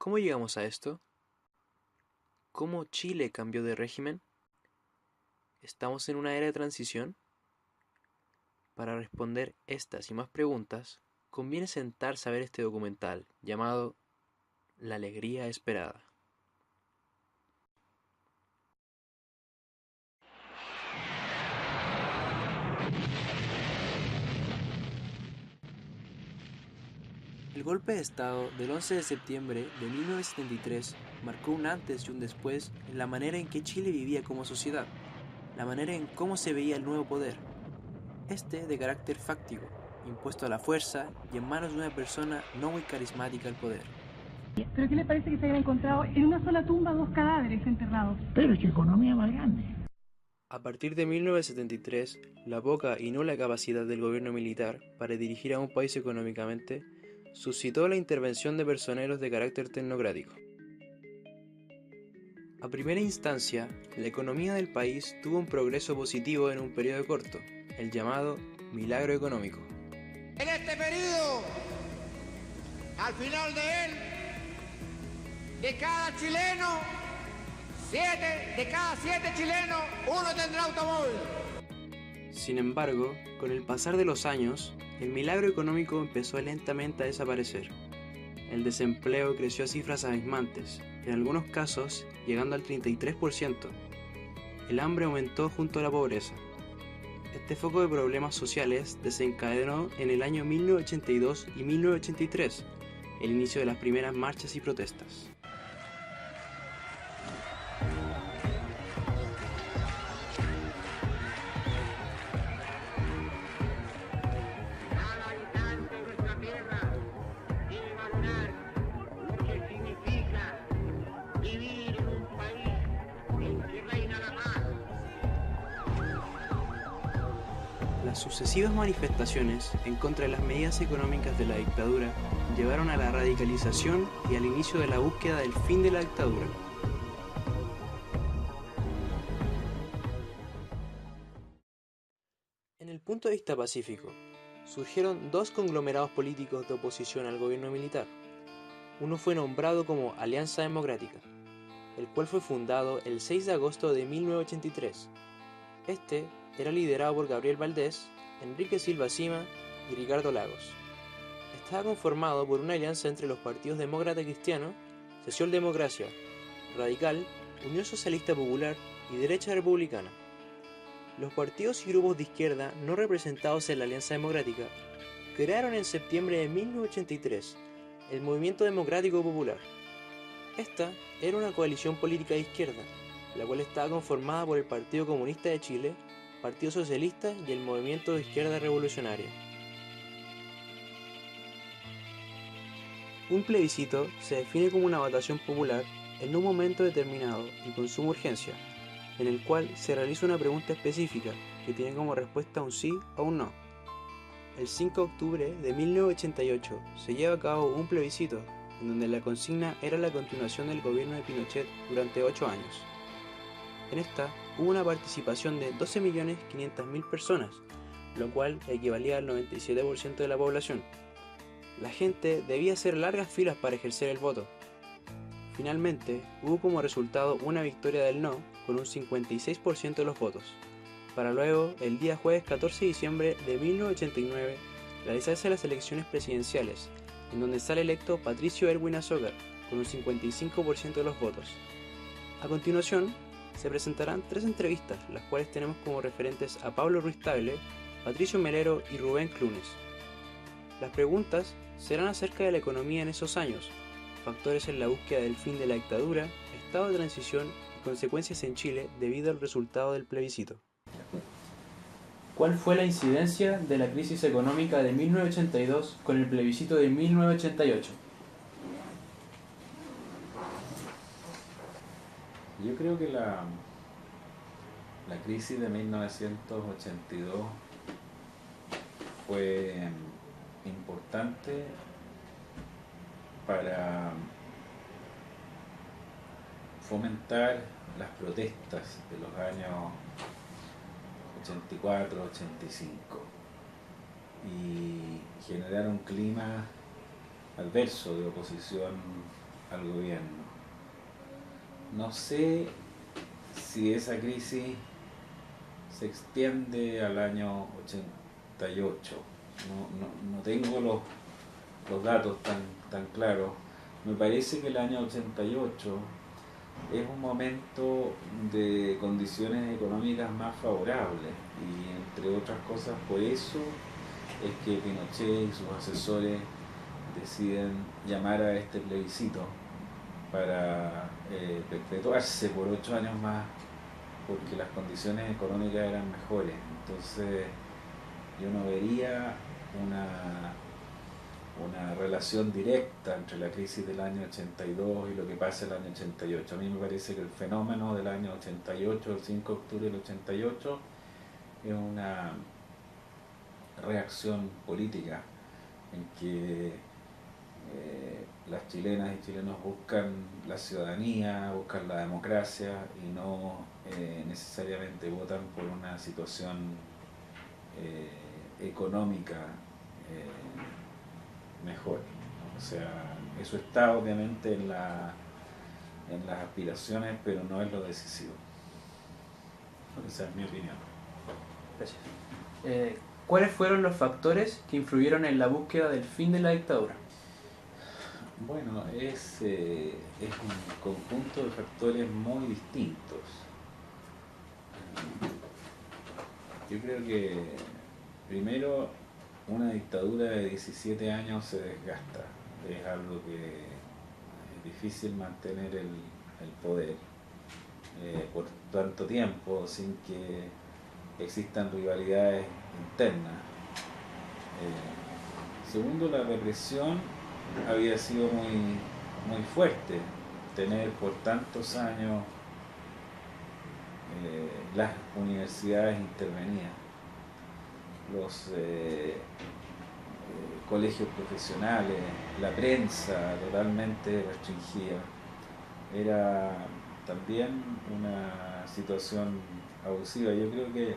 ¿Cómo llegamos a esto? ¿Cómo Chile cambió de régimen? ¿Estamos en una era de transición? Para responder estas y más preguntas, conviene sentarse a ver este documental llamado La alegría esperada. El golpe de Estado del 11 de septiembre de 1973 marcó un antes y un después en la manera en que Chile vivía como sociedad, la manera en cómo se veía el nuevo poder, este de carácter fáctico, impuesto a la fuerza y en manos de una persona no muy carismática al poder. ¿Pero qué le parece que se hayan encontrado en una sola tumba 2 cadáveres enterrados? Pero es que economía más grande. A partir de 1973, la poca y nula capacidad del gobierno militar para dirigir a un país económicamente suscitó la intervención de personeros de carácter tecnocrático. A primera instancia, la economía del país tuvo un progreso positivo en un periodo corto, el llamado milagro económico. En este periodo, al final de él, de cada chileno, de cada 7 chilenos, uno tendrá automóvil. Sin embargo, con el pasar de los años, el milagro económico empezó lentamente a desaparecer. El desempleo creció a cifras abismantes, en algunos casos llegando al 33%. El hambre aumentó junto a la pobreza. Este foco de problemas sociales desencadenó en el año 1982 y 1983 el inicio de las primeras marchas y protestas. Cada habitante de nuestra tierra debe valorar lo que significa vivir en un país en que reina la paz. Las sucesivas manifestaciones en contra de las medidas económicas de la dictadura llevaron a la radicalización y al inicio de la búsqueda del fin de la dictadura. En el punto de vista pacífico, surgieron dos conglomerados políticos de oposición al gobierno militar. Uno fue nombrado como Alianza Democrática, el cual fue fundado el 6 de agosto de 1983. Este era liderado por Gabriel Valdés, Enrique Silva Cima y Ricardo Lagos. Estaba conformado por una alianza entre los partidos Demócrata Cristiano, Socialdemocracia, Radical, Unión Socialista Popular y Derecha Republicana. Los partidos y grupos de izquierda no representados en la Alianza Democrática crearon en septiembre de 1983 el Movimiento Democrático Popular. Esta era una coalición política de izquierda, la cual estaba conformada por el Partido Comunista de Chile, Partido Socialista y el Movimiento de Izquierda Revolucionaria. Un plebiscito se define como una votación popular en un momento determinado y con suma urgencia, en el cual se realiza una pregunta específica que tiene como respuesta un sí o un no. El 5 de octubre de 1988 se lleva a cabo un plebiscito en donde la consigna era la continuación del gobierno de Pinochet durante 8 años. En esta hubo una participación de 12.500.000 personas, lo cual equivalía al 97% de la población. La gente debía hacer largas filas para ejercer el voto. Finalmente, hubo como resultado una victoria del no con un 56% de los votos, para luego, el día jueves 14 de diciembre de 1989, realizarse las elecciones presidenciales, en donde sale electo Patricio Erwin Azócar con un 55% de los votos. A continuación, se presentarán 3 entrevistas, las cuales tenemos como referentes a Pablo Ruiz Tagle, Patricio Melero y Rubén Clunes. Las preguntas serán acerca de la economía en esos años, factores en la búsqueda del fin de la dictadura, estado de transición y consecuencias en Chile debido al resultado del plebiscito. ¿Cuál fue la incidencia de la crisis económica de 1982 con el plebiscito de 1988? Yo creo que la crisis de 1982 fue importante para fomentar las protestas de los años 84, 85 y generar un clima adverso de oposición al gobierno. No sé si esa crisis se extiende al año 88. No tengo los datos tan claros. Me parece que el año 88 es un momento de condiciones económicas más favorables y entre otras cosas por eso es que Pinochet y sus asesores deciden llamar a este plebiscito para perpetuarse por 8 años más porque las condiciones económicas eran mejores. Entonces yo no vería una relación directa entre la crisis del año 82 y lo que pasa el año 88. A mí me parece que el fenómeno del año 88, el 5 de octubre del 88, es una reacción política en que las chilenas y chilenos buscan la ciudadanía, buscan la democracia y no necesariamente votan por una situación económica mejor. O sea, eso está obviamente en las aspiraciones, pero no es lo decisivo. Esa es mi opinión. Gracias. ¿Cuáles fueron los factores que influyeron en la búsqueda del fin de la dictadura? Bueno, es un conjunto de factores muy distintos. Yo creo que primero una dictadura de 17 años se desgasta, es algo que es difícil mantener el poder por tanto tiempo sin que existan rivalidades internas. Segundo, la represión había sido muy fuerte, tener por tantos años las universidades intervenidas, los colegios profesionales, la prensa totalmente restringida. Era también una situación abusiva. Yo creo que,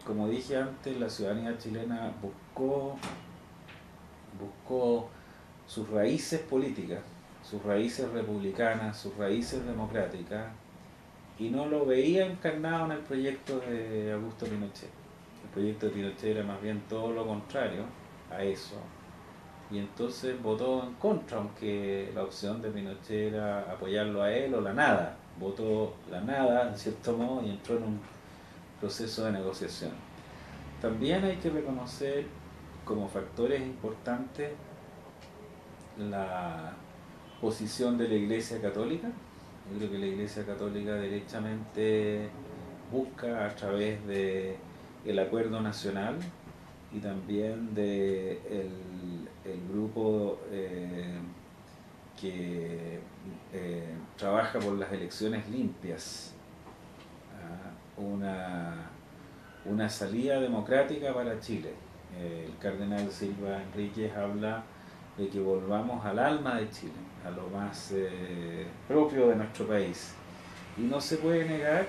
como dije antes, la ciudadanía chilena buscó sus raíces políticas, sus raíces republicanas, sus raíces democráticas, y no lo veía encarnado en el proyecto de Augusto Pinochet. El proyecto de Pinochet era más bien todo lo contrario a eso, y entonces votó en contra, aunque la opción de Pinochet era apoyarlo a él o la nada. Votó la nada, en cierto modo, y entró en un proceso de negociación. También hay que reconocer como factores importantes la posición de la Iglesia Católica. Yo creo que la Iglesia Católica derechamente busca a través de el acuerdo nacional y también de el grupo que trabaja por las elecciones limpias, una salida democrática para Chile. El cardenal Silva Enríquez habla de que volvamos al alma de Chile, a lo más propio de nuestro país. Y no se puede negar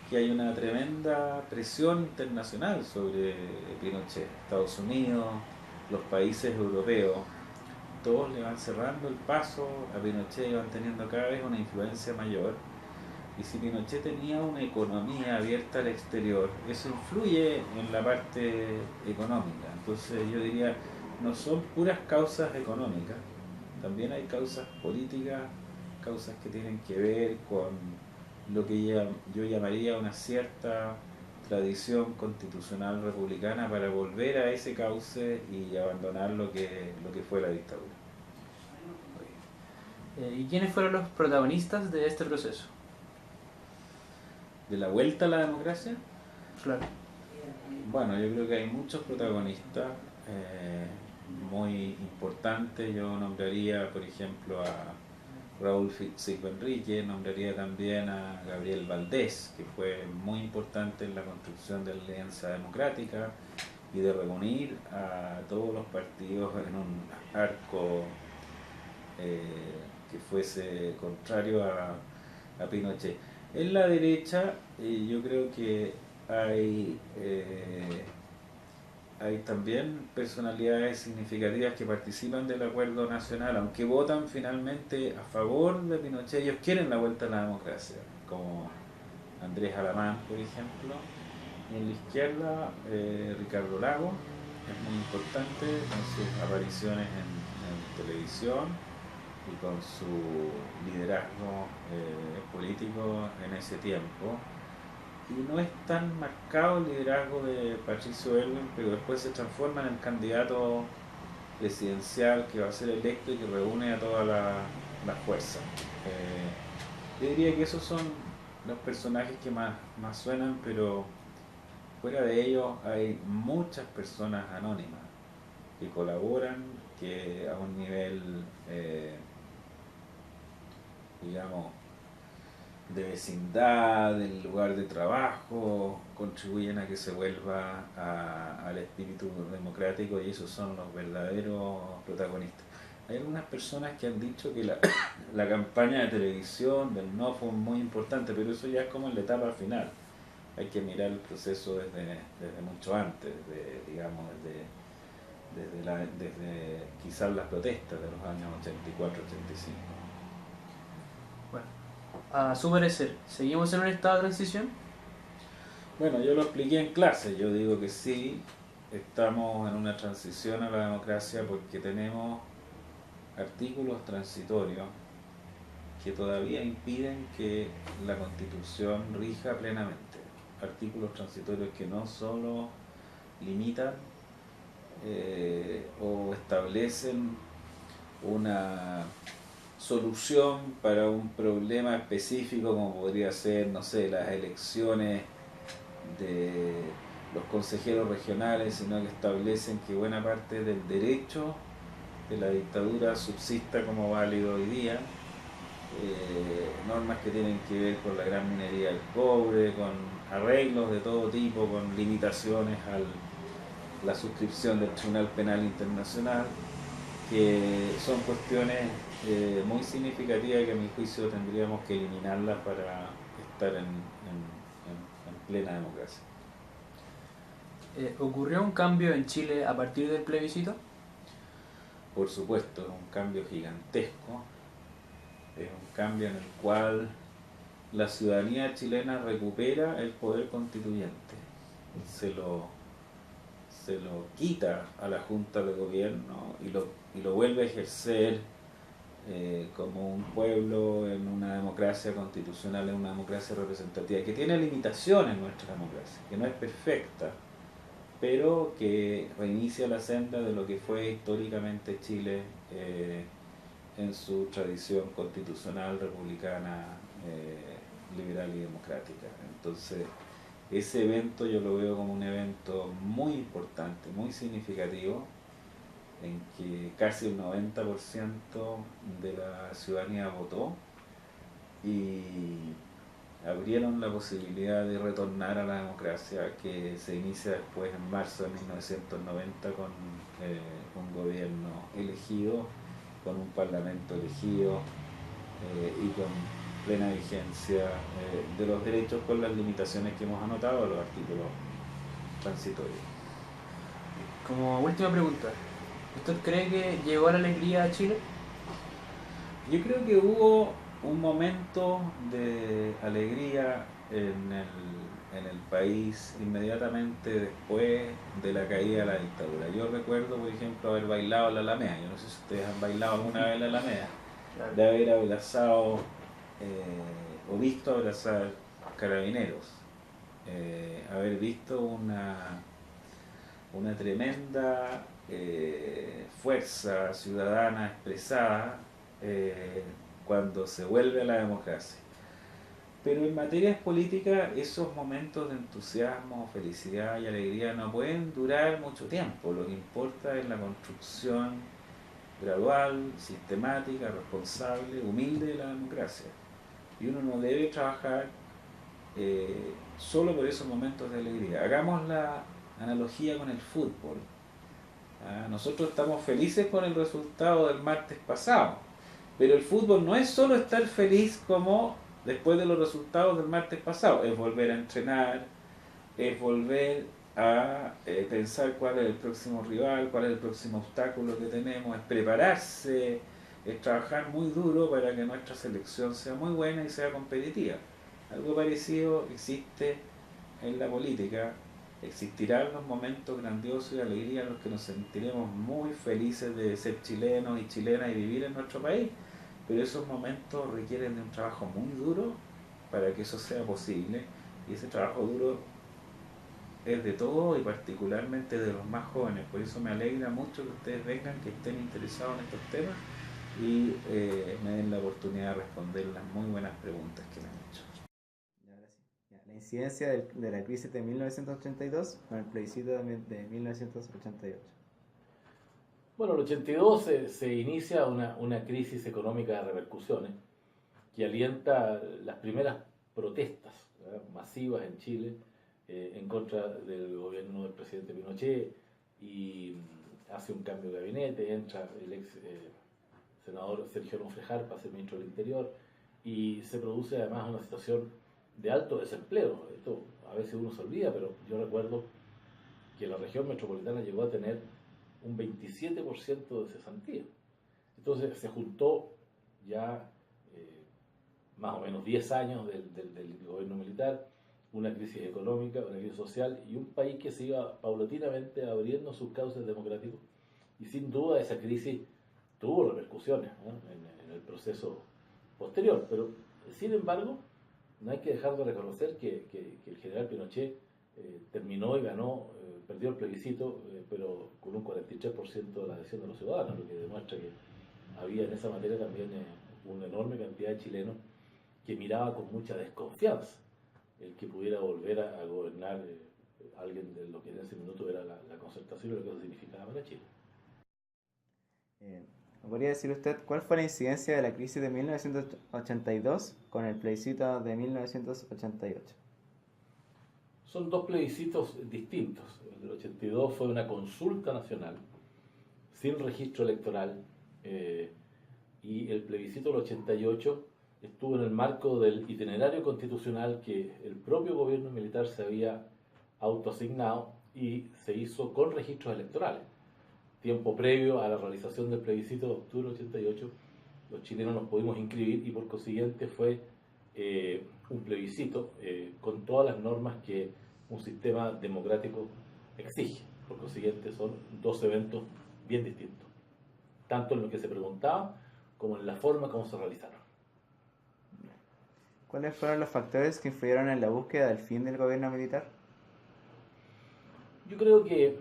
que hay una tremenda presión internacional sobre Pinochet. Estados Unidos, los países europeos, todos le van cerrando el paso a Pinochet y van teniendo cada vez una influencia mayor. Y si Pinochet tenía una economía abierta al exterior, eso influye en la parte económica. Entonces yo diría, no son puras causas económicas, también hay causas políticas, causas que tienen que ver con lo que yo llamaría una cierta tradición constitucional republicana para volver a ese cauce y abandonar lo que fue la dictadura. ¿Y quiénes fueron los protagonistas de este proceso? ¿De la vuelta a la democracia? Claro. Bueno, yo creo que hay muchos protagonistas muy importantes. Yo nombraría, por ejemplo, a Raúl Silva Enríquez, nombraría también a Gabriel Valdés, que fue muy importante en la construcción de la Alianza Democrática y de reunir a todos los partidos en un arco que fuese contrario a Pinochet. En la derecha yo creo que hay hay también personalidades significativas que participan del acuerdo nacional, aunque votan finalmente a favor de Pinochet. Ellos quieren la vuelta a la democracia, como Andrés Alamán, por ejemplo. Y en la izquierda, Ricardo Lagos es muy importante con sus apariciones en televisión y con su liderazgo político en ese tiempo. Y no es tan marcado el liderazgo de Patricio Elwin, pero después se transforma en el candidato presidencial que va a ser electo y que reúne a todas las fuerzas. Yo diría que esos son los personajes que más suenan, pero fuera de ellos hay muchas personas anónimas que colaboran, que a un nivel, digamos, de vecindad, del lugar de trabajo, contribuyen a que se vuelva al espíritu democrático, y esos son los verdaderos protagonistas. Hay algunas personas que han dicho que la campaña de televisión del no fue muy importante, pero eso ya es como en la etapa final. Hay que mirar el proceso desde mucho antes, desde quizás las protestas de los años 84-85. Bueno, a su parecer, ¿seguimos en un estado de transición? Bueno, yo lo expliqué en clase. Yo digo que sí, estamos en una transición a la democracia porque tenemos artículos transitorios que todavía impiden que la Constitución rija plenamente. Artículos transitorios que no solo limitan o establecen una solución para un problema específico, como podría ser, no sé, las elecciones de los consejeros regionales, sino que establecen que buena parte del derecho de la dictadura subsista como válido hoy día. Normas que tienen que ver con la gran minería del cobre, con arreglos de todo tipo, con limitaciones a la suscripción del Tribunal Penal Internacional, que son cuestiones muy significativas que a mi juicio tendríamos que eliminarlas para estar en plena democracia. ¿Ocurrió un cambio en Chile a partir del plebiscito? Por supuesto, es un cambio gigantesco, es un cambio en el cual la ciudadanía chilena recupera el poder constituyente, se lo quita a la Junta de Gobierno y lo vuelve a ejercer como un pueblo en una democracia constitucional, en una democracia representativa, que tiene limitaciones nuestra democracia, que no es perfecta, pero que reinicia la senda de lo que fue históricamente Chile en su tradición constitucional, republicana, liberal y democrática. Entonces, ese evento yo lo veo como un evento muy importante, muy significativo, en que casi el 90% de la ciudadanía votó y abrieron la posibilidad de retornar a la democracia, que se inicia después en marzo de 1990 con un gobierno elegido, con un parlamento elegido y con plena vigencia de los derechos, con las limitaciones que hemos anotado a los artículos transitorios. Como última pregunta, ¿usted cree que llegó la alegría a Chile? Yo creo que hubo un momento de alegría en el país inmediatamente después de la caída de la dictadura. Yo recuerdo, por ejemplo, haber bailado en la Alameda. Yo no sé si ustedes han bailado alguna vez en la Alameda. Claro. De haber abrazado o visto abrazar carabineros, haber visto una tremenda fuerza ciudadana expresada cuando se vuelve a la democracia. Pero en materias políticas esos momentos de entusiasmo, felicidad y alegría no pueden durar mucho tiempo. Lo que importa es la construcción gradual, sistemática, responsable, humilde de la democracia. Y uno no debe trabajar solo por esos momentos de alegría. Hagamos la analogía con el fútbol. Nosotros estamos felices con el resultado del martes pasado, pero el fútbol no es solo estar feliz como después de los resultados del martes pasado, es volver a entrenar, es volver a pensar cuál es el próximo rival, cuál es el próximo obstáculo que tenemos, es prepararse, es trabajar muy duro para que nuestra selección sea muy buena y sea competitiva. Algo parecido existe en la política. Existirán los momentos grandiosos y de alegría en los que nos sentiremos muy felices de ser chilenos y chilenas y vivir en nuestro país, pero esos momentos requieren de un trabajo muy duro para que eso sea posible, y ese trabajo duro es de todos y particularmente de los más jóvenes. Por eso me alegra mucho que ustedes vengan, que estén interesados en estos temas y me den la oportunidad de responder las muy buenas preguntas que me han hecho. Ya, ahora sí. Ya, la incidencia de la crisis de 1982 con el plebiscito de 1988. Bueno, en el 82 se inicia una crisis económica de repercusiones que alienta las primeras protestas, ¿verdad?, masivas en Chile en contra del gobierno del presidente Pinochet, y hace un cambio de gabinete, entra el ex senador Sergio Nofrejar para ser ministro del Interior, y se produce además una situación de alto desempleo. Esto a veces uno se olvida, pero yo recuerdo que la región metropolitana llegó a tener un 27% de cesantía. Entonces se juntó ya más o menos 10 años del gobierno militar, una crisis económica, una crisis social y un país que se iba paulatinamente abriendo sus cauces democráticos, y sin duda esa crisis tuvo repercusiones, ¿no?, en el proceso posterior, pero sin embargo no hay que dejar de reconocer que el general Pinochet terminó y ganó, perdió el plebiscito, pero con un 43% de la adhesión de los ciudadanos, lo que demuestra que había en esa materia también una enorme cantidad de chilenos que miraba con mucha desconfianza el que pudiera volver a gobernar alguien de lo que en ese minuto era la concertación y lo que eso significaba para Chile. ¿Me podría decir usted cuál fue la incidencia de la crisis de 1982 con el plebiscito de 1988? Son dos plebiscitos distintos. El del 82 fue una consulta nacional sin registro electoral, y el plebiscito del 88 estuvo en el marco del itinerario constitucional que el propio gobierno militar se había autoasignado y se hizo con registros electorales. Tiempo previo a la realización del plebiscito de octubre del 88, los chilenos nos pudimos inscribir y por consiguiente fue un plebiscito con todas las normas que un sistema democrático exige. Por consiguiente son dos eventos bien distintos, tanto en lo que se preguntaba como en la forma como se realizaron. ¿Cuáles fueron los factores que influyeron en la búsqueda del fin del gobierno militar? Yo creo que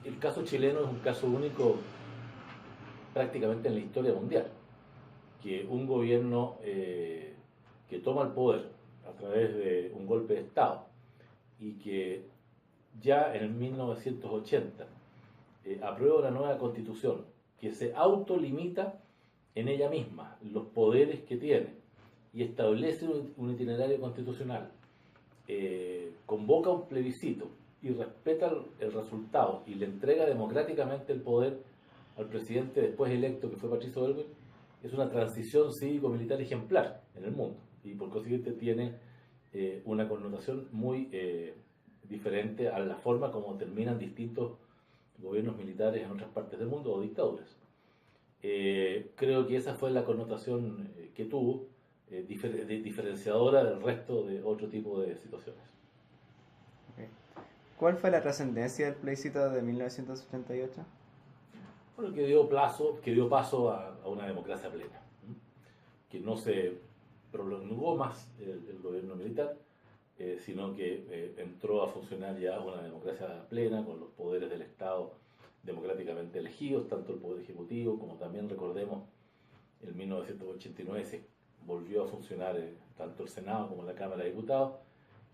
el caso chileno es un caso único prácticamente en la historia mundial, que un gobierno que toma el poder a través de un golpe de Estado y que ya en el 1980 aprueba una nueva constitución que se autolimita en ella misma los poderes que tiene y establece un itinerario constitucional, convoca un plebiscito y respeta el resultado y le entrega democráticamente el poder al presidente después electo, que fue Patricio Aylwin, es una transición cívico-militar ejemplar en el mundo y por consiguiente tiene una connotación muy diferente a la forma como terminan distintos gobiernos militares en otras partes del mundo o dictaduras. Creo que esa fue la connotación que tuvo, diferenciadora del resto de otro tipo de situaciones. Okay. ¿Cuál fue la trascendencia del plebiscito de 1988? Bueno, que dio paso a una democracia plena, ¿sí?, que no se prolongó más el gobierno militar, sino que entró a funcionar ya una democracia plena con los poderes del Estado democráticamente elegidos, tanto el Poder Ejecutivo como también, recordemos, en 1989 se volvió a funcionar tanto el Senado como la Cámara de Diputados,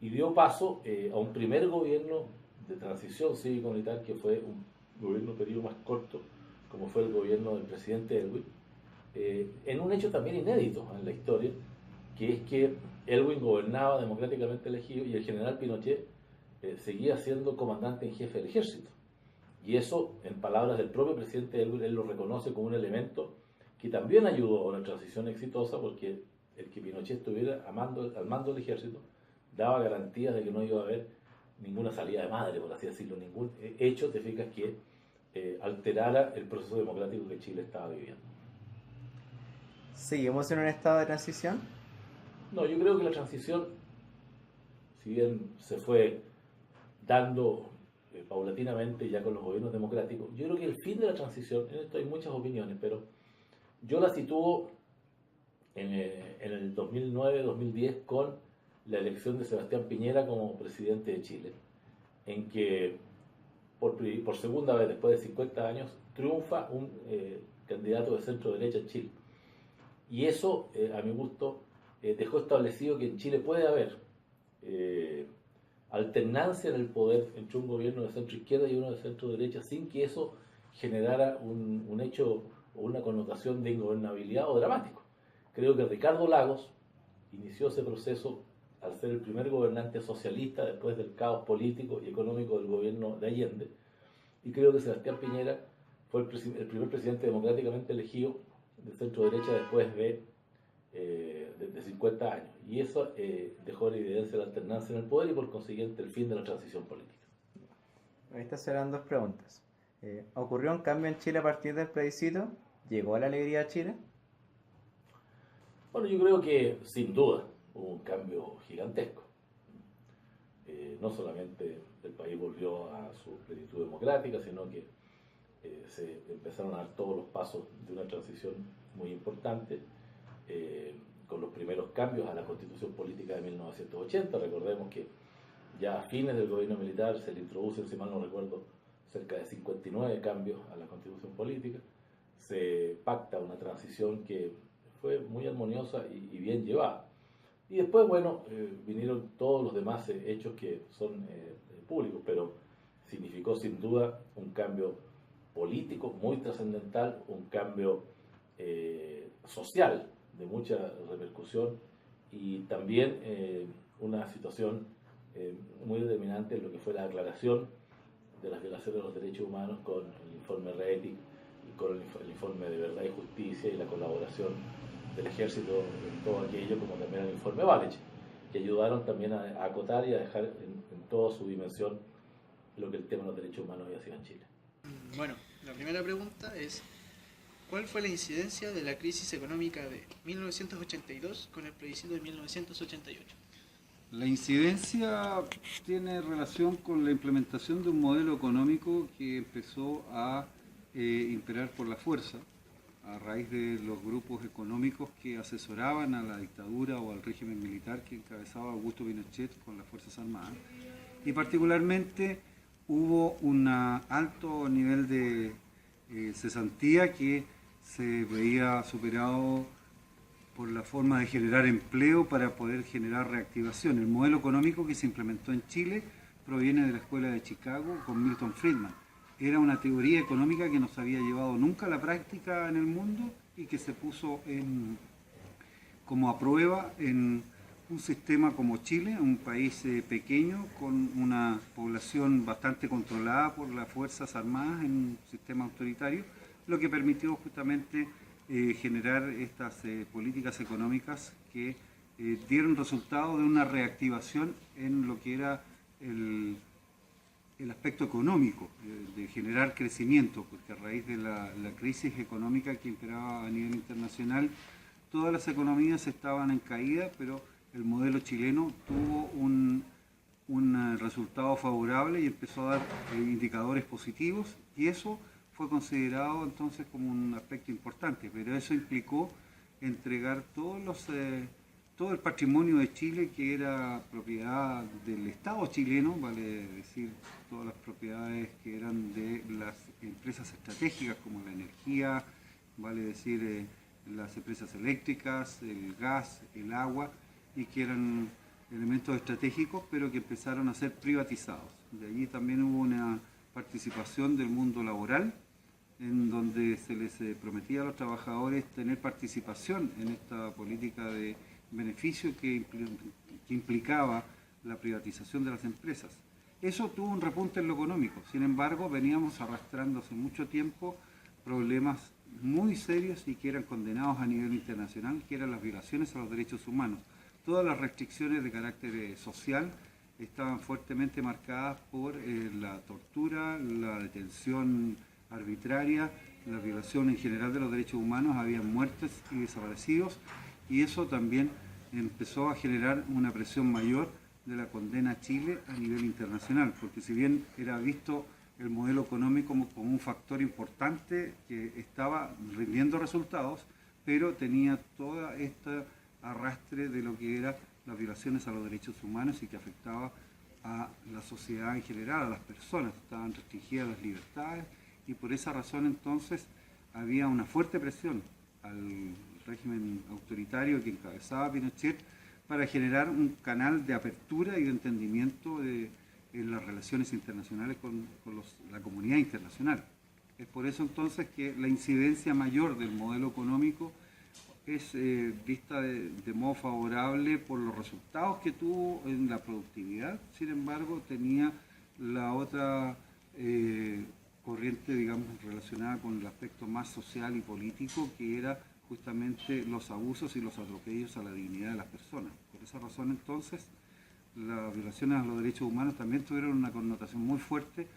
y dio paso a un primer gobierno de transición cívico-militar que fue un gobierno periodo más corto, como fue el gobierno del presidente Aylwin, en un hecho también inédito en la historia, que es que Aylwin gobernaba democráticamente elegido y el general Pinochet seguía siendo comandante en jefe del ejército. Y eso, en palabras del propio presidente Aylwin, él lo reconoce como un elemento que también ayudó a una transición exitosa, porque el que Pinochet estuviera al mando del ejército daba garantías de que no iba a haber ninguna salida de madre, por así decirlo, ningún hecho, te fijas, que alterara el proceso democrático que Chile estaba viviendo. ¿Seguimos en un estado de transición? No, yo creo que la transición, si bien se fue dando paulatinamente ya con los gobiernos democráticos, yo creo que el fin de la transición, en esto hay muchas opiniones, pero yo la sitúo en el 2009-2010 con la elección de Sebastián Piñera como presidente de Chile, en que por segunda vez después de 50 años triunfa un candidato de centro derecha en Chile. Y eso, a mi gusto, dejó establecido que en Chile puede haber alternancia en el poder entre un gobierno de centro izquierda y uno de centro derecha, sin que eso generara un hecho o una connotación de ingobernabilidad o dramático. Creo que Ricardo Lagos inició ese proceso al ser el primer gobernante socialista después del caos político y económico del gobierno de Allende, y creo que Sebastián Piñera fue el primer presidente democráticamente elegido de centro derecha después de 50 años, y eso dejó en evidencia la alternancia en el poder y por consiguiente el fin de la transición política. Estas serán dos preguntas. ¿Ocurrió un cambio en Chile a partir del plebiscito? ¿Llegó la alegría a Chile? Bueno, yo creo que sin duda hubo un cambio gigantesco. No solamente el país volvió a su plenitud democrática, sino que se empezaron a dar todos los pasos de una transición muy importante, con los primeros cambios a la Constitución Política de 1980. Recordemos que ya a fines del gobierno militar se le introducen, si mal no recuerdo, cerca de 59 cambios a la Constitución Política. Se pacta una transición que fue muy armoniosa y bien llevada. Y después, bueno, vinieron todos los demás hechos que son públicos, pero significó sin duda un cambio político muy trascendental, un cambio social de mucha repercusión y también una situación muy determinante en lo que fue la aclaración de las violaciones de los derechos humanos con el informe Rettig y con el informe de Verdad y Justicia y la colaboración del ejército en todo aquello, como también el informe Walech, que ayudaron también a acotar y a dejar en toda su dimensión lo que el tema de los derechos humanos había sido en Chile. Bueno, la primera pregunta es: ¿cuál fue la incidencia de la crisis económica de 1982 con el plebiscito de 1988? La incidencia tiene relación con la implementación de un modelo económico que empezó a imperar por la fuerza, a raíz de los grupos económicos que asesoraban a la dictadura o al régimen militar que encabezaba Augusto Pinochet con las Fuerzas Armadas. Y particularmente hubo un alto nivel de cesantía que se veía superado por la forma de generar empleo para poder generar reactivación. El modelo económico que se implementó en Chile proviene de la Escuela de Chicago con Milton Friedman. Era una teoría económica que no se había llevado nunca a la práctica en el mundo y que se puso como a prueba en un sistema como Chile, un país pequeño con una población bastante controlada por las Fuerzas Armadas en un sistema autoritario, lo que permitió justamente generar estas políticas económicas que dieron resultado de una reactivación en lo que era el aspecto económico, de generar crecimiento, porque a raíz de la crisis económica que imperaba a nivel internacional, todas las economías estaban en caída, pero el modelo chileno tuvo un resultado favorable y empezó a dar indicadores positivos, y eso fue considerado entonces como un aspecto importante, pero eso implicó entregar todo el patrimonio de Chile, que era propiedad del Estado chileno, vale decir, todas las propiedades que eran de las empresas estratégicas como la energía, vale decir, las empresas eléctricas, el gas, el agua, y que eran elementos estratégicos, pero que empezaron a ser privatizados. De allí también hubo una participación del mundo laboral, en donde se les prometía a los trabajadores tener participación en esta política de beneficio que implicaba la privatización de las empresas. Eso tuvo un repunte en lo económico. Sin embargo, veníamos arrastrando hace mucho tiempo problemas muy serios y que eran condenados a nivel internacional, que eran las violaciones a los derechos humanos. Todas las restricciones de carácter social estaban fuertemente marcadas por la tortura, la detención arbitraria, la violación en general de los derechos humanos, había muertes y desaparecidos, y eso también empezó a generar una presión mayor de la condena a Chile a nivel internacional, porque si bien era visto el modelo económico como un factor importante que estaba rindiendo resultados, pero tenía toda esta arrastre de lo que eran las violaciones a los derechos humanos y que afectaba a la sociedad en general, a las personas, estaban restringidas las libertades, y por esa razón entonces había una fuerte presión al régimen autoritario que encabezaba Pinochet para generar un canal de apertura y de entendimiento en las relaciones internacionales con la comunidad internacional. Es por eso entonces que la incidencia mayor del modelo económico es vista de modo favorable por los resultados que tuvo en la productividad. Sin embargo, tenía la otra corriente, digamos, relacionada con el aspecto más social y político, que era justamente los abusos y los atropellos a la dignidad de las personas. Por esa razón, entonces, las violaciones a los derechos humanos también tuvieron una connotación muy fuerte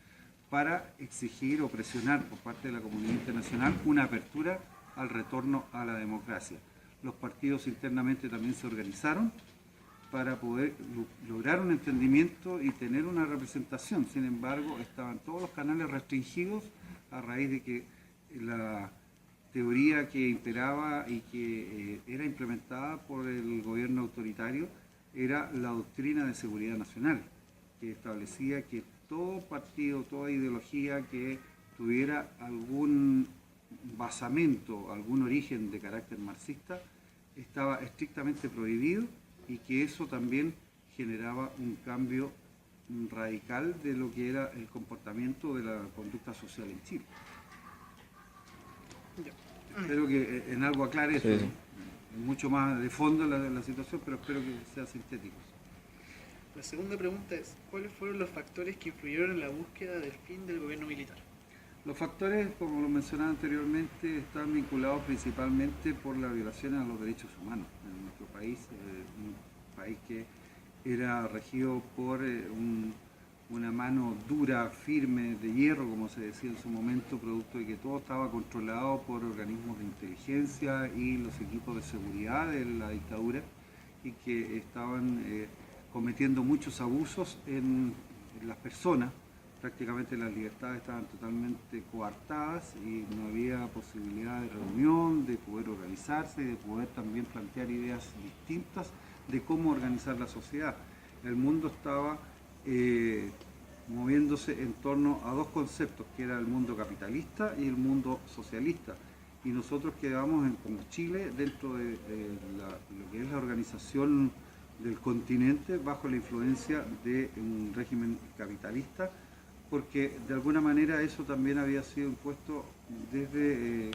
para exigir o presionar por parte de la comunidad internacional una apertura al retorno a la democracia. Los partidos internamente también se organizaron para poder lograr un entendimiento y tener una representación. Sin embargo, estaban todos los canales restringidos a raíz de que la teoría que imperaba y que era implementada por el gobierno autoritario era la doctrina de seguridad nacional, que establecía que todo partido, toda ideología que tuviera algún basamento, algún origen de carácter marxista, estaba estrictamente prohibido, y que eso también generaba un cambio radical de lo que era el comportamiento de la conducta social en Chile. Espero que en algo aclare eso, Sí. ¿no? Mucho más de fondo la situación, pero espero que sea sintético. La segunda pregunta es, ¿cuáles fueron los factores que influyeron en la búsqueda del fin del gobierno militar? Los factores, como lo mencionaba anteriormente, están vinculados principalmente por las violaciones a los derechos humanos en nuestro país, un país que era regido por una mano dura, firme, de hierro, como se decía en su momento, producto de que todo estaba controlado por organismos de inteligencia y los equipos de seguridad de la dictadura, y que estaban cometiendo muchos abusos en las personas. Prácticamente las libertades estaban totalmente coartadas y no había posibilidad de reunión, de poder organizarse y de poder también plantear ideas distintas de cómo organizar la sociedad. El mundo estaba moviéndose en torno a dos conceptos, que era el mundo capitalista y el mundo socialista. Y nosotros quedamos como Chile dentro de lo que es la organización del continente bajo la influencia de un régimen capitalista, porque de alguna manera eso también había sido impuesto desde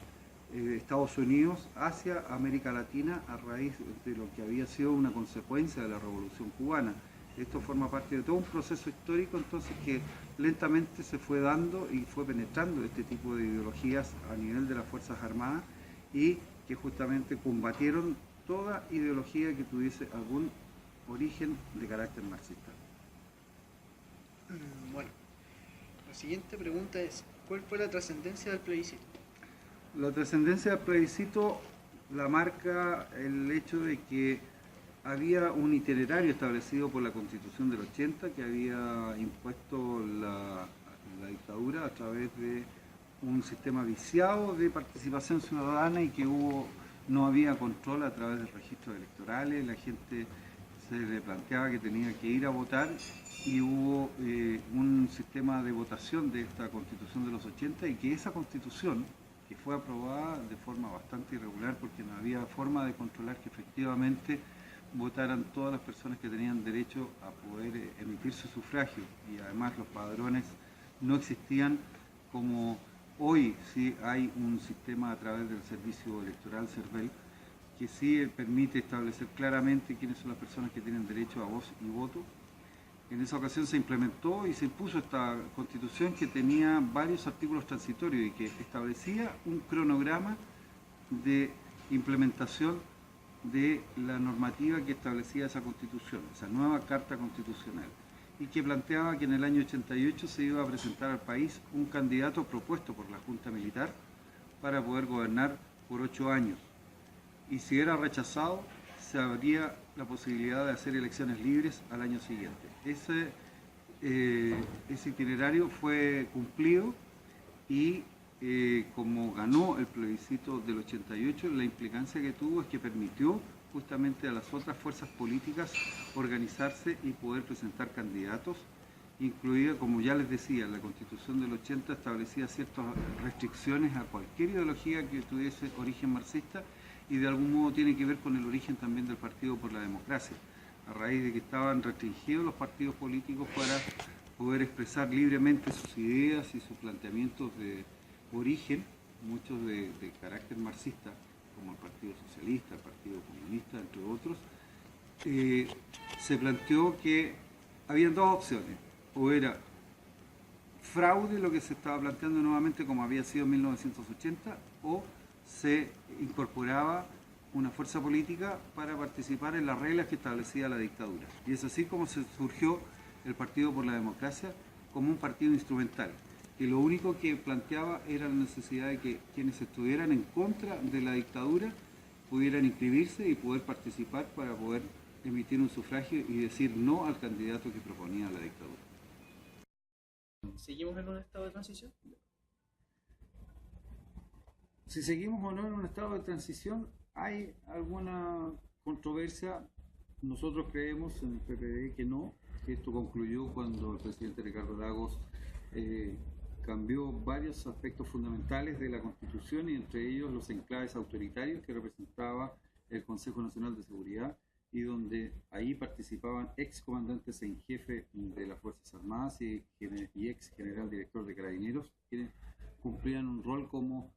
Estados Unidos hacia América Latina a raíz de lo que había sido una consecuencia de la Revolución Cubana. Esto forma parte de todo un proceso histórico entonces que lentamente se fue dando y fue penetrando este tipo de ideologías a nivel de las Fuerzas Armadas, y que justamente combatieron toda ideología que tuviese algún origen de carácter marxista. Bueno, la siguiente pregunta es, ¿cuál fue la trascendencia del plebiscito? La trascendencia del plebiscito la marca el hecho de que había un itinerario establecido por la Constitución del 80 que había impuesto la dictadura a través de un sistema viciado de participación ciudadana, y que no había control a través de registros electorales. La gente se le planteaba que tenía que ir a votar, y hubo un sistema de votación de esta Constitución de los 80, y que esa Constitución, que fue aprobada de forma bastante irregular porque no había forma de controlar que efectivamente votaran todas las personas que tenían derecho a poder emitir su sufragio, y además los padrones no existían como hoy. Sí hay un sistema a través del Servicio Electoral CERVEL que sí permite establecer claramente quiénes son las personas que tienen derecho a voz y voto. En esa ocasión se implementó y se impuso esta Constitución, que tenía varios artículos transitorios y que establecía un cronograma de implementación de la normativa que establecía esa Constitución, esa nueva Carta Constitucional. y que planteaba que en el año 88 se iba a presentar al país un candidato propuesto por la Junta Militar para poder gobernar por 8 años. Y si era rechazado, se abría la posibilidad de hacer elecciones libres al año siguiente. Ese itinerario fue cumplido y como ganó el plebiscito del 88, la implicancia que tuvo es que permitió justamente a las otras fuerzas políticas organizarse y poder presentar candidatos, incluida, como ya les decía, la Constitución del 80 establecía ciertas restricciones a cualquier ideología que tuviese origen marxista y de algún modo tiene que ver con el origen también del Partido por la Democracia, a raíz de que estaban restringidos los partidos políticos para poder expresar libremente sus ideas y sus planteamientos de origen, muchos de carácter marxista, como el Partido Socialista, el Partido Comunista, entre otros. Se planteó que habían dos opciones: o era fraude lo que se estaba planteando nuevamente como había sido en 1980, o se incorporaba una fuerza política para participar en las reglas que establecía la dictadura. Y es así como se surgió el Partido por la Democracia como un partido instrumental, que lo único que planteaba era la necesidad de que quienes estuvieran en contra de la dictadura pudieran inscribirse y poder participar para poder emitir un sufragio y decir no al candidato que proponía la dictadura. ¿Seguimos en un estado de transición? Si seguimos o no en un estado de transición, hay alguna controversia. Nosotros creemos en el PPD que no, que esto concluyó cuando el presidente Ricardo Lagos cambió varios aspectos fundamentales de la Constitución, y entre ellos los enclaves autoritarios que representaba el Consejo Nacional de Seguridad, y donde ahí participaban ex comandantes en jefe de las Fuerzas Armadas y ex general director de Carabineros, quienes cumplían un rol como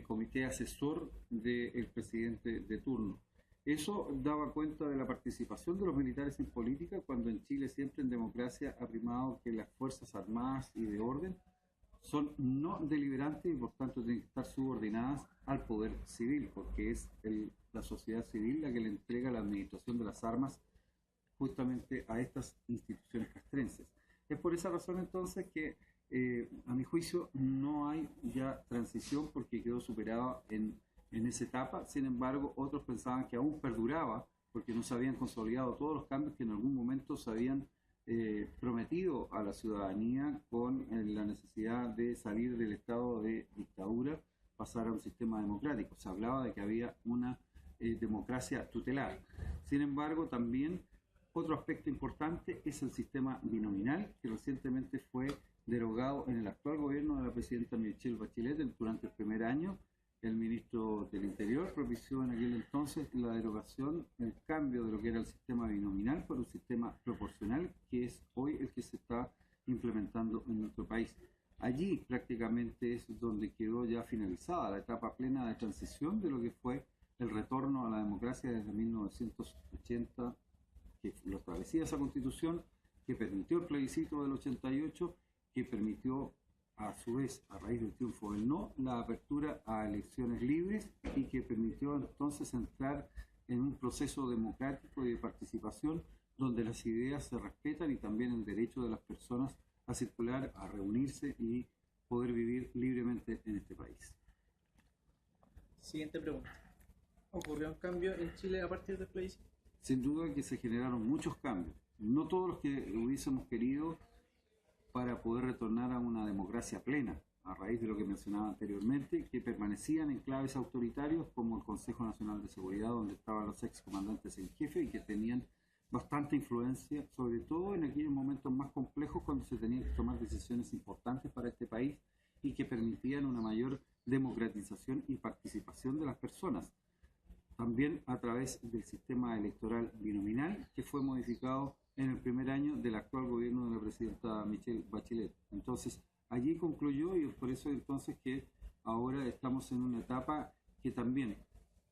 comité asesor del presidente de turno. Eso daba cuenta de la participación de los militares en política, cuando en Chile siempre en democracia ha primado que las Fuerzas Armadas y de orden son no deliberantes y por tanto tienen que estar subordinadas al poder civil, porque es la sociedad civil la que le entrega la administración de las armas justamente a estas instituciones castrenses. Es por esa razón entonces que a mi juicio no hay ya transición, porque quedó superada en esa etapa. Sin embargo, otros pensaban que aún perduraba porque no se habían consolidado todos los cambios que en algún momento se habían prometido a la ciudadanía con la necesidad de salir del estado de dictadura, pasar a un sistema democrático. Se hablaba de que había una democracia tutelar. Sin embargo, también otro aspecto importante es el sistema binominal, que recientemente fue derogado en el actual gobierno de la presidenta Michelle Bachelet durante el primer año. El ministro del Interior propició en aquel entonces la derogación, el cambio de lo que era el sistema binominal por un sistema proporcional, que es hoy el que se está implementando en nuestro país. Allí prácticamente es donde quedó ya finalizada la etapa plena de transición de lo que fue el retorno a la democracia desde 1980, que lo establecía esa constitución, que permitió el plebiscito del 88, que permitió a su vez, a raíz del triunfo del no, la apertura a elecciones libres, y que permitió entonces entrar en un proceso democrático y de participación donde las ideas se respetan y también el derecho de las personas a circular, a reunirse y poder vivir libremente en este país. Siguiente pregunta. ¿Ocurrió un cambio en Chile a partir del plebiscito? Sin duda que se generaron muchos cambios, no todos los que hubiésemos querido, para poder retornar a una democracia plena, a raíz de lo que mencionaba anteriormente, que permanecían en claves autoritarios como el Consejo Nacional de Seguridad, donde estaban los ex comandantes en jefe y que tenían bastante influencia, sobre todo en aquellos momentos más complejos cuando se tenían que tomar decisiones importantes para este país y que permitían una mayor democratización y participación de las personas. También a través del sistema electoral binominal, que fue modificado en el primer año del actual gobierno de la presidenta Michelle Bachelet. Entonces, allí concluyó, y es por eso entonces que ahora estamos en una etapa que también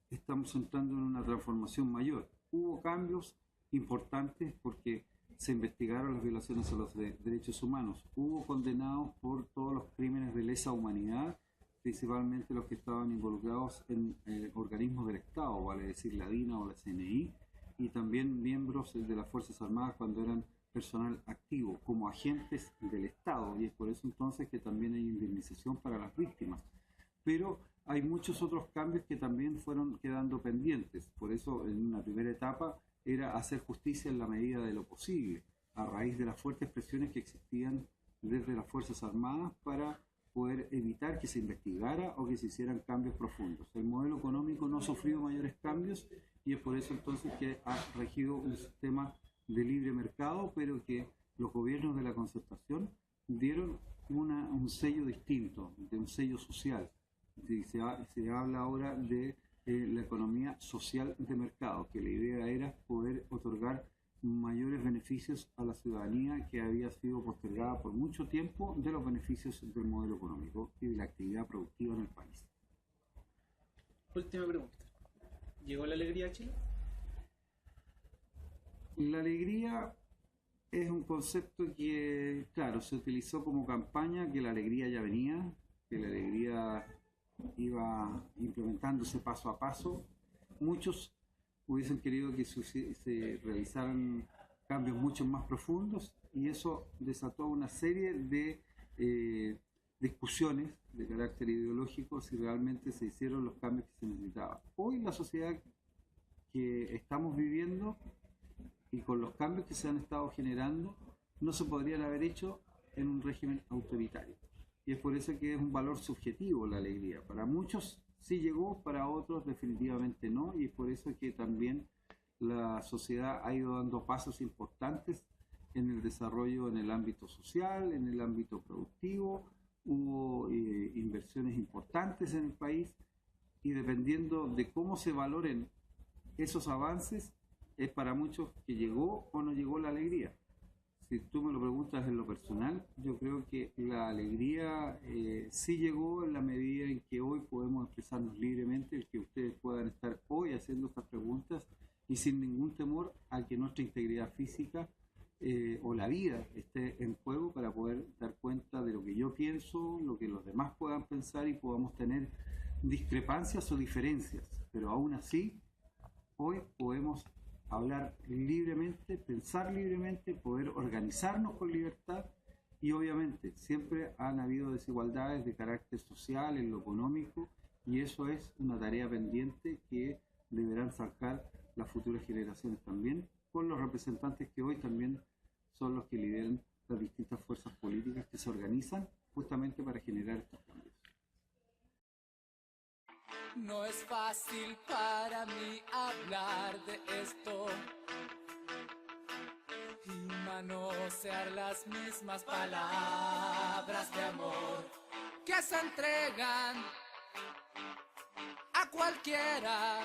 estamos entrando en una transformación mayor. Hubo cambios importantes porque se investigaron las violaciones a los derechos humanos. Hubo condenados por todos los crímenes de lesa humanidad, principalmente los que estaban involucrados en organismos del Estado, vale decir la DINA o la CNI, y también miembros de las Fuerzas Armadas cuando eran personal activo, como agentes del Estado, y es por eso entonces que también hay indemnización para las víctimas. Pero hay muchos otros cambios que también fueron quedando pendientes. Por eso, en una primera etapa, era hacer justicia en la medida de lo posible, a raíz de las fuertes presiones que existían desde las Fuerzas Armadas para poder evitar que se investigara o que se hicieran cambios profundos. El modelo económico no ha sufrido mayores cambios y es por eso entonces que ha regido un sistema de libre mercado, pero que los gobiernos de la Concertación dieron un sello distinto, de un sello social. Se habla ahora de la economía social de mercado, que la idea era poder otorgar mayores beneficios a la ciudadanía que había sido postergada por mucho tiempo de los beneficios del modelo económico y de la actividad productiva en el país. Última pregunta. ¿Llegó la alegría a Chile? La alegría es un concepto que, claro, se utilizó como campaña, que la alegría ya venía, que la alegría iba implementándose paso a paso. Muchos hubiesen querido que se realizaran cambios mucho más profundos y eso desató una serie de discusiones de carácter ideológico si realmente se hicieron los cambios que se necesitaban. Hoy la sociedad que estamos viviendo y con los cambios que se han estado generando no se podrían haber hecho en un régimen autoritario. Y es por eso que es un valor subjetivo la alegría. Para muchos sí llegó, para otros definitivamente no, y es por eso que también la sociedad ha ido dando pasos importantes en el desarrollo en el ámbito social, en el ámbito productivo. Hubo inversiones importantes en el país y dependiendo de cómo se valoren esos avances, es para muchos que llegó o no llegó la alegría. Si tú me lo preguntas en lo personal, yo creo que la alegría sí llegó en la medida en que hoy podemos expresarnos libremente, el que ustedes puedan estar hoy haciendo estas preguntas y sin ningún temor a que nuestra integridad física o la vida esté en juego para poder dar cuenta de lo que yo pienso, lo que los demás puedan pensar y podamos tener discrepancias o diferencias. Pero aún así, hoy podemos hablar libremente, pensar libremente, poder organizarnos con libertad y obviamente siempre han habido desigualdades de carácter social, en lo económico y eso es una tarea pendiente que deberán sacar las futuras generaciones también con los representantes que hoy también son los que lideran las distintas fuerzas políticas que se organizan justamente para generar estos cambios. No es fácil para mí hablar de esto y manosear las mismas palabras de amor que se entregan a cualquiera.